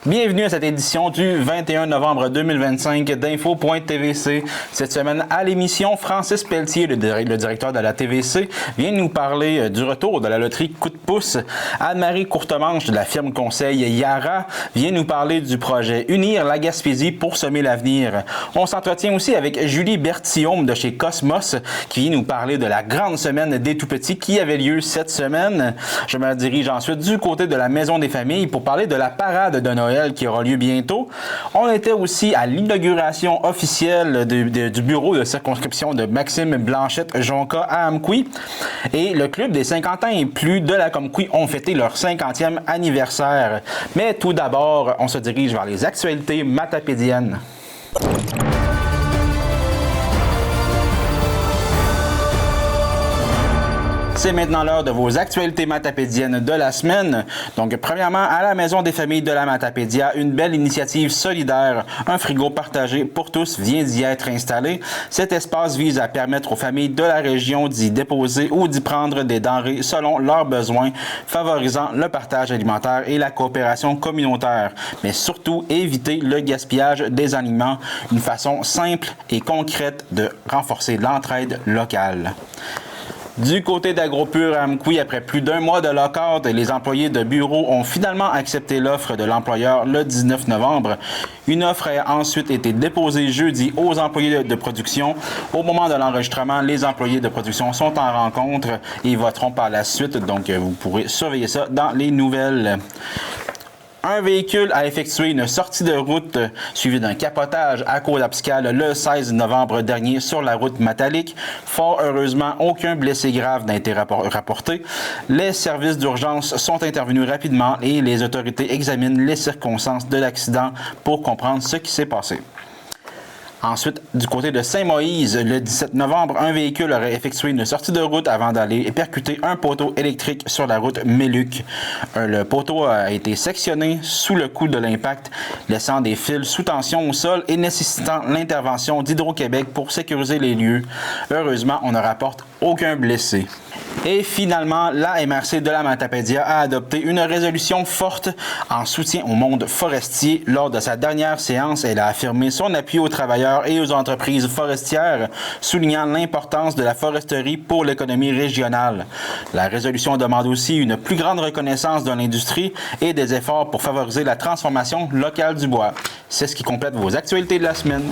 Bienvenue à cette édition du 21 novembre 2025 d'Info.tvc. Cette semaine, à l'émission, Francis Pelletier, le directeur de la TVC, vient nous parler du retour de la loterie Coup de pouce. Anne-Marie Courtemanche de la firme conseil Yara vient nous parler du projet Unir la Gaspésie pour semer l'avenir. On s'entretient aussi avec Julie Berthiaume de chez Cosmos qui vient nous parler de la grande semaine des tout-petits qui avait lieu cette semaine. Je me dirige ensuite du côté de la Maison des familles pour parler de la parade de Noël qui aura lieu bientôt. On était aussi à l'inauguration officielle du bureau de circonscription de Maxime Blanchette-Jonca à Amqui. Et le club des 50 ans et plus de la Comqui ont fêté leur 50e anniversaire. Mais tout d'abord, on se dirige vers les actualités matapédiennes. C'est maintenant l'heure de vos actualités matapédiennes de la semaine. Donc, premièrement, à la Maison des familles de la Matapédia, une belle initiative solidaire. Un frigo partagé pour tous vient d'y être installé. Cet espace vise à permettre aux familles de la région d'y déposer ou d'y prendre des denrées selon leurs besoins, favorisant le partage alimentaire et la coopération communautaire. Mais surtout, éviter le gaspillage des aliments, une façon simple et concrète de renforcer l'entraide locale. Du côté d'AgroPure à Amqui, après plus d'un mois de lock-out, les employés de bureau ont finalement accepté l'offre de l'employeur le 19 novembre. Une offre a ensuite été déposée jeudi aux employés de production. Au moment de l'enregistrement, les employés de production sont en rencontre et voteront par la suite, donc vous pourrez surveiller ça dans les nouvelles. Un véhicule a effectué une sortie de route suivie d'un capotage à Côte-Abscale le 16 novembre dernier sur la route Matalique. Fort heureusement, aucun blessé grave n'a été rapporté. Les services d'urgence sont intervenus rapidement et les autorités examinent les circonstances de l'accident pour comprendre ce qui s'est passé. Ensuite, du côté de Saint-Moïse, le 17 novembre, un véhicule aurait effectué une sortie de route avant d'aller percuter un poteau électrique sur la route Méluc. Le poteau a été sectionné sous le coup de l'impact, laissant des fils sous tension au sol et nécessitant l'intervention d'Hydro-Québec pour sécuriser les lieux. Heureusement, on ne rapporte aucun blessé. Et finalement, la MRC de la Matapédia a adopté une résolution forte en soutien au monde forestier. Lors de sa dernière séance, elle a affirmé son appui aux travailleurs et aux entreprises forestières, soulignant l'importance de la foresterie pour l'économie régionale. La résolution demande aussi une plus grande reconnaissance de l'industrie et des efforts pour favoriser la transformation locale du bois. C'est ce qui complète vos actualités de la semaine.